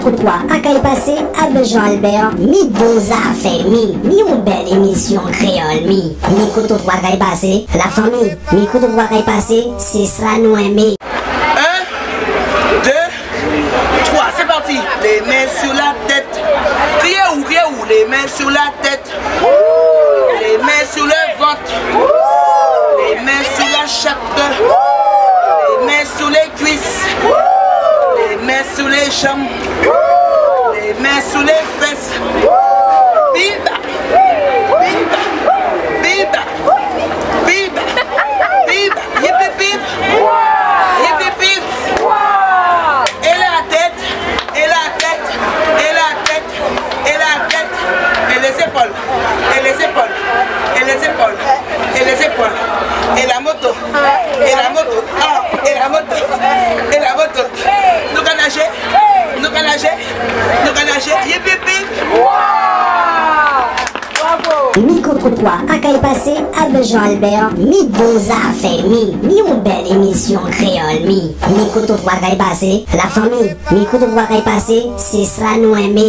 Micro-trottoir à Caille Passé avec Jean-Albert. Mi beaux affaires, mi une belle émission créole, mi. Micro-trottoir à Caille Passé, la famille. Micro-trottoir à Caille Passé, c'est ça nous aimer. 1, 2, 3, c'est parti. Les mains sur la tête. Criez où, les mains sur la tête. Les mains sur le ventre. Les mains sur la chatte. Les mains sur les cuisses. Les mains sur les jambes. Les mains sur les fesses. Biba, biba, biba, biba, biba, yipi bip, yipi bip. Et la tête, et la tête, et la tête, et la tête, et les épaules, et les épaules, et les épaules, et les épaules, et la moto, et la moto, et la moto, et la moto. Nous allons nager, nous allons nager, nous allons nager, yipi bip. Micro-trottoir à Caille Passé avec Jean-Albert. Mi beaux affaires, mi une belle émission créole, mi. Micro-trottoir à Caille Passé, la famille. Micro-trottoir à Caille Passé, c'est ça nous aimer.